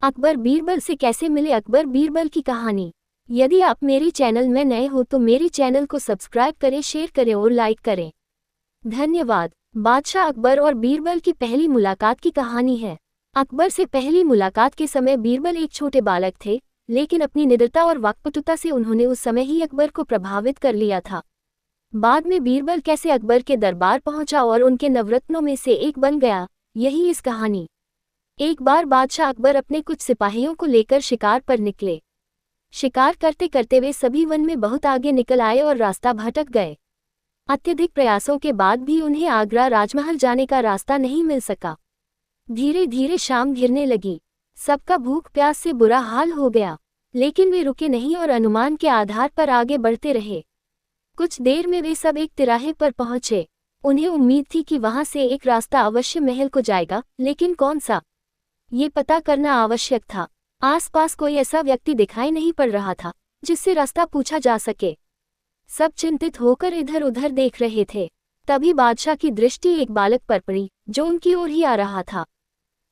अकबर बीरबल से कैसे मिले? अकबर बीरबल की कहानी। यदि आप मेरे चैनल में नए हो तो मेरे चैनल को सब्सक्राइब करें, शेयर करें और लाइक करें। धन्यवाद। बादशाह अकबर और बीरबल की पहली मुलाकात की कहानी है। अकबर से पहली मुलाकात के समय बीरबल एक छोटे बालक थे, लेकिन अपनी निडरता और वाक्पटुता से उन्होंने उस समय ही अकबर को प्रभावित कर लिया था। बाद में बीरबल कैसे अकबर के दरबार पहुंचा और उनके नवरत्नों में से एक बन गया, यही इस कहानी। एक बार बादशाह अकबर अपने कुछ सिपाहियों को लेकर शिकार पर निकले। शिकार करते करते वे सभी वन में बहुत आगे निकल आए और रास्ता भटक गए। अत्यधिक प्रयासों के बाद भी उन्हें आगरा राजमहल जाने का रास्ता नहीं मिल सका। धीरे धीरे शाम घिरने लगी। सबका भूख प्यास से बुरा हाल हो गया, लेकिन वे रुके नहीं और अनुमान के आधार पर आगे बढ़ते रहे। कुछ देर में वे सब एक तिराहे पर पहुंचे। उन्हें उम्मीद थी कि वहां से एक रास्ता अवश्य महल को जाएगा, लेकिन कौन सा, ये पता करना आवश्यक था। आसपास कोई ऐसा व्यक्ति दिखाई नहीं पड़ रहा था जिससे रास्ता पूछा जा सके। सब चिंतित होकर इधर उधर देख रहे थे। तभी बादशाह की दृष्टि एक बालक पर पड़ी जो उनकी ओर ही आ रहा था।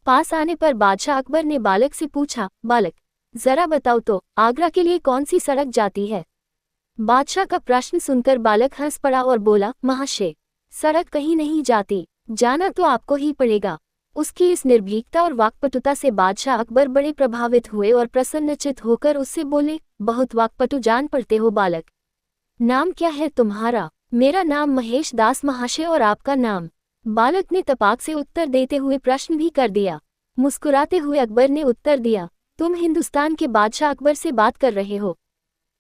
पास आने पर बादशाह अकबर ने बालक से पूछा, बालक, जरा बताओ तो आगरा के लिए कौन सी सड़क जाती है? बादशाह का प्रश्न सुनकर बालक हंस पड़ा और बोला, महाशय, सड़क कहीं नहीं जाती, जाना तो आपको ही पड़ेगा। उसकी इस निर्भीकता और वाक्पटुता से बादशाह अकबर बड़े प्रभावित हुए और प्रसन्नचित होकर उससे बोले, बहुत वाक्पटु जान पड़ते हो बालक। नाम क्या है तुम्हारा? मेरा नाम महेश दास महाशय। और आपका नाम? बालक ने तपाक से उत्तर देते हुए प्रश्न भी कर दिया। मुस्कुराते हुए अकबर ने उत्तर दिया, तुम हिंदुस्तान के बादशाह अकबर से बात कर रहे हो।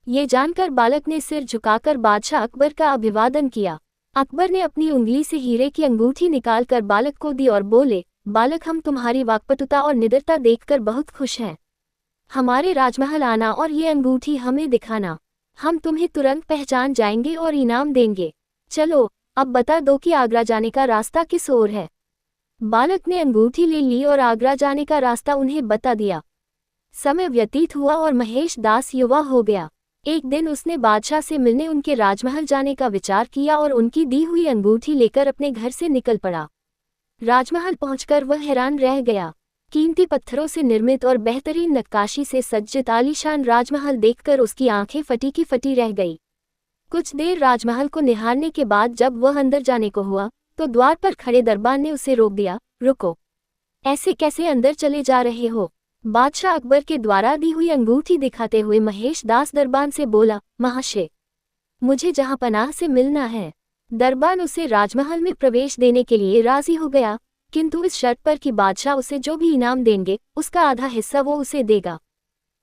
ये जानकर बालक ने सिर झुकाकर बादशाह अकबर का अभिवादन किया। अकबर ने अपनी उंगली से हीरे की अंगूठी निकालकर बालक को दी और बोले, बालक, हम तुम्हारी वाक्पटुता और निडरता देखकर बहुत खुश हैं। हमारे राजमहल आना और ये अंगूठी हमें दिखाना, हम तुम्हें तुरंत पहचान जाएंगे और इनाम देंगे। चलो अब बता दो कि आगरा जाने का रास्ता किस ओर है। बालक ने अंगूठी ले ली और आगरा जाने का रास्ता उन्हें बता दिया। समय व्यतीत हुआ और महेश दास युवा हो गया। एक दिन उसने बादशाह से मिलने उनके राजमहल जाने का विचार किया और उनकी दी हुई अंगूठी लेकर अपने घर से निकल पड़ा। राजमहल पहुंचकर वह हैरान रह गया। कीमती पत्थरों से निर्मित और बेहतरीन नक्काशी से सज्जित आलीशान राजमहल देखकर उसकी आंखें फटी की फटी रह गई। कुछ देर राजमहल को निहारने के बाद जब वह अंदर जाने को हुआ तो द्वार पर खड़े दरबान ने उसे रोक दिया। रुको, ऐसे कैसे अंदर चले जा रहे हो? बादशाह अकबर के द्वारा दी हुई अंगूठी दिखाते हुए महेश दास दरबान से बोला, महाशय, मुझे जहां पनाह से मिलना है। दरबान उसे राजमहल में प्रवेश देने के लिए राजी हो गया, किंतु इस शर्त पर कि बादशाह उसे जो भी इनाम देंगे उसका आधा हिस्सा वो उसे देगा।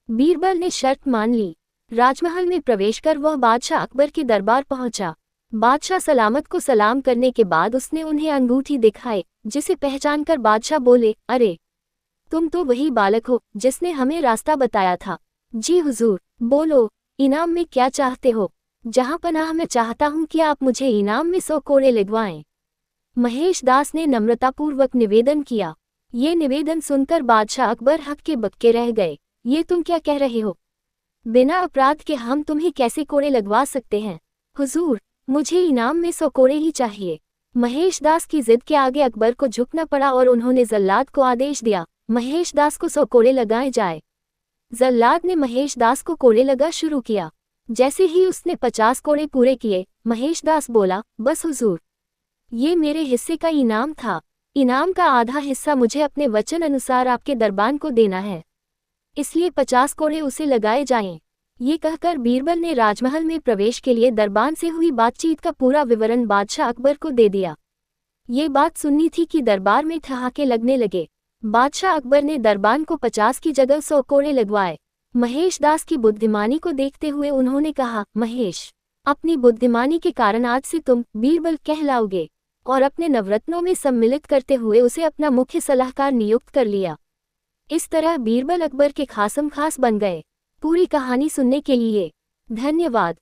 बीरबल ने शर्त मान ली। राजमहल में प्रवेश कर वह बादशाह अकबर के दरबार पहुंचा। बादशाह सलामत को सलाम करने के बाद उसने उन्हें अंगूठी दिखाई, जिसे पहचानकर बादशाह बोले, अरे, तुम तो वही बालक हो जिसने हमें रास्ता बताया था। जी हुजूर। बोलो, इनाम में क्या चाहते हो? जहां पनाह मैं चाहता हूं कि आप मुझे इनाम में 100 कोड़े लगवाएं। महेश दास ने नम्रतापूर्वक निवेदन किया। ये निवेदन सुनकर बादशाह अकबर हक्के बक्के रह गए। ये तुम क्या कह रहे हो? बिना अपराध के हम तुम्हें कैसे कोड़े लगवा सकते हैं? हुजूर, मुझे इनाम में 100 कोड़े ही चाहिए। महेश दास की जिद के आगे अकबर को झुकना पड़ा और उन्होंने जल्लाद को आदेश दिया, महेश दास को 100 कोड़े लगाए जाए। जल्लाद ने महेश दास को कोड़े लगा शुरू किया। जैसे ही उसने 50 कोड़े पूरे किए, महेश दास बोला, बस हुजूर, ये मेरे हिस्से का इनाम था। इनाम का आधा हिस्सा मुझे अपने वचन अनुसार आपके दरबान को देना है, इसलिए 50 कोड़े उसे लगाए जाएं। ये कहकर बीरबल ने राजमहल में प्रवेश के लिए दरबान से हुई बातचीत का पूरा विवरण बादशाह अकबर को दे दिया। ये बात सुननी थी कि दरबार में ठहाके लगने लगे। बादशाह अकबर ने दरबान को 50 की जगह 100 कोड़े लगवाए। महेश दास की बुद्धिमानी को देखते हुए उन्होंने कहा, महेश, अपनी बुद्धिमानी के कारण आज से तुम बीरबल कहलाओगे, और अपने नवरत्नों में सम्मिलित करते हुए उसे अपना मुख्य सलाहकार नियुक्त कर लिया। इस तरह बीरबल अकबर के खासम खास बन गए। पूरी कहानी सुनने के लिए धन्यवाद।